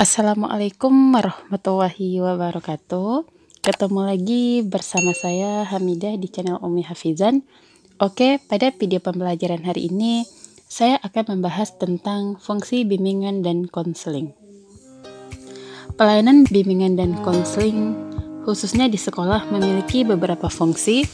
Assalamualaikum warahmatullahi wabarakatuh. Ketemu lagi bersama saya Hamidah di channel Umi Hafizan. Oke, pada video pembelajaran hari ini saya akan membahas tentang fungsi bimbingan dan konseling. Pelayanan bimbingan dan konseling khususnya di sekolah memiliki beberapa fungsi.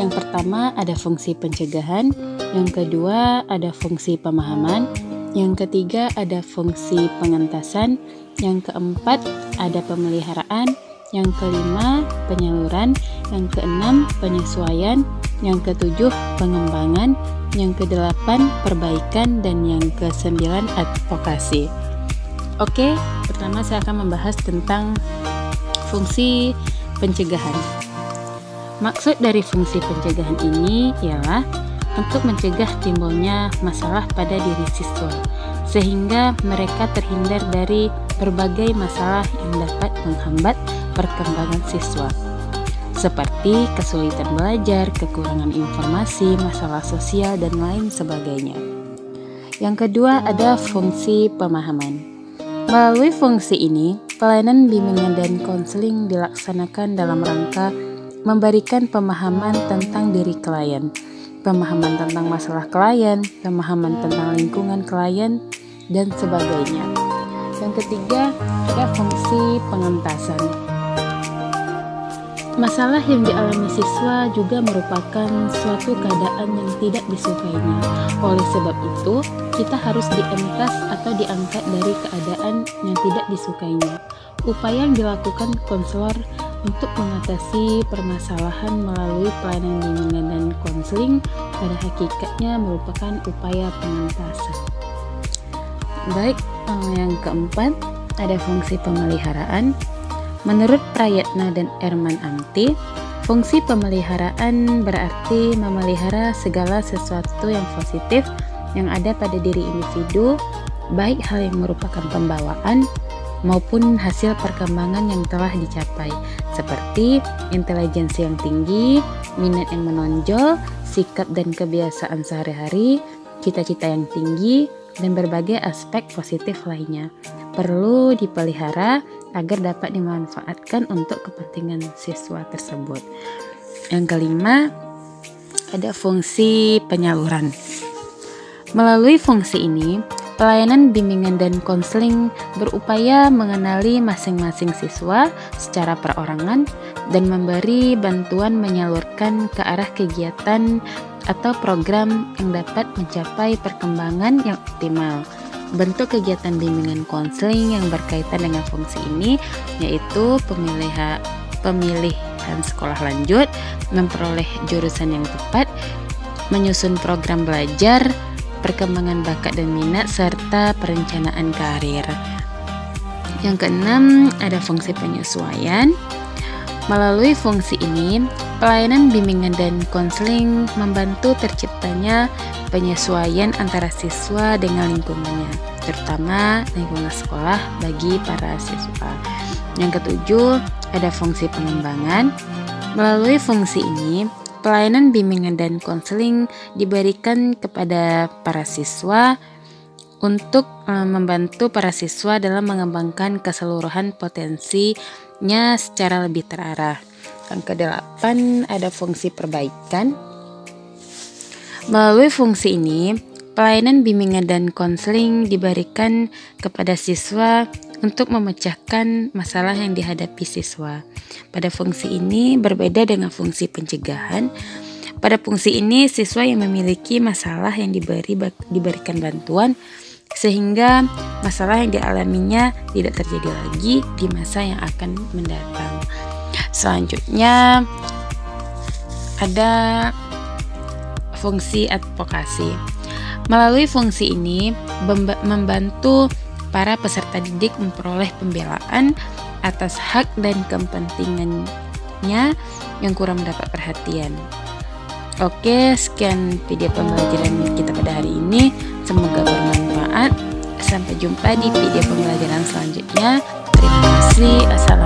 Yang pertama ada fungsi pencegahan, yang kedua ada fungsi pemahaman, yang ketiga ada fungsi pengentasan, yang keempat ada pemeliharaan, yang kelima penyaluran, yang keenam penyesuaian, yang ketujuh pengembangan, yang kedelapan perbaikan, dan yang kesembilan advokasi. Oke, pertama saya akan membahas tentang fungsi pencegahan. Maksud dari fungsi pencegahan ini ialah untuk mencegah timbulnya masalah pada diri siswa, sehingga mereka terhindar dari berbagai masalah yang dapat menghambat perkembangan siswa, seperti kesulitan belajar, kekurangan informasi, masalah sosial, dan lain sebagainya. Yang kedua ada fungsi pemahaman. Melalui fungsi ini, pelayanan bimbingan dan konseling dilaksanakan dalam rangka memberikan pemahaman tentang diri klien, pemahaman tentang masalah klien, pemahaman tentang lingkungan klien, dan sebagainya. Yang ketiga, ada fungsi pengentasan. Masalah yang dialami siswa juga merupakan suatu keadaan yang tidak disukainya. Oleh sebab itu, kita harus dientas atau diangkat dari keadaan yang tidak disukainya. Upaya yang dilakukan konselor untuk mengatasi permasalahan melalui pelayanan bimbingan dan konseling pada hakikatnya merupakan upaya pengentasan. Baik, yang keempat ada fungsi pemeliharaan. Menurut Prayatna dan Erman Amti, fungsi pemeliharaan berarti memelihara segala sesuatu yang positif yang ada pada diri individu, baik hal yang merupakan pembawaan maupun hasil perkembangan yang telah dicapai, seperti intelijensi yang tinggi, minat yang menonjol, sikap dan kebiasaan sehari-hari, cita-cita yang tinggi, dan berbagai aspek positif lainnya. Perlu dipelihara agar dapat dimanfaatkan untuk kepentingan siswa tersebut. Yang kelima, ada fungsi penyaluran. Melalui fungsi ini, pelayanan bimbingan dan konseling berupaya mengenali masing-masing siswa secara perorangan dan memberi bantuan menyalurkan ke arah kegiatan atau program yang dapat mencapai perkembangan yang optimal. Bentuk kegiatan bimbingan konseling yang berkaitan dengan fungsi ini yaitu pemilihan sekolah lanjut, memperoleh jurusan yang tepat, menyusun program belajar, perkembangan bakat dan minat, serta perencanaan karir. Yang keenam, ada fungsi penyesuaian. Melalui fungsi ini, pelayanan bimbingan dan konseling membantu terciptanya penyesuaian antara siswa dengan lingkungannya, terutama lingkungan sekolah bagi para siswa. Yang ketujuh, ada fungsi pengembangan. Melalui fungsi ini, pelayanan bimbingan dan konseling diberikan kepada para siswa untuk membantu para siswa dalam mengembangkan keseluruhan potensinya secara lebih terarah. Yang kedelapan, ada fungsi perbaikan. Melalui fungsi ini, pelayanan bimbingan dan konseling diberikan kepada siswa untuk memecahkan masalah yang dihadapi siswa. Pada fungsi ini berbeda dengan fungsi pencegahan. Pada fungsi ini, siswa yang memiliki masalah yang diberikan bantuan sehingga masalah yang dialaminya tidak terjadi lagi di masa yang akan mendatang. Selanjutnya ada fungsi advokasi. Melalui fungsi ini membantu para peserta didik memperoleh pembelaan atas hak dan kepentingannya yang kurang mendapat perhatian. Oke, sekian video pembelajaran kita pada hari ini. Semoga bermanfaat. Sampai jumpa di video pembelajaran selanjutnya. Terima kasih. Assalamualaikum.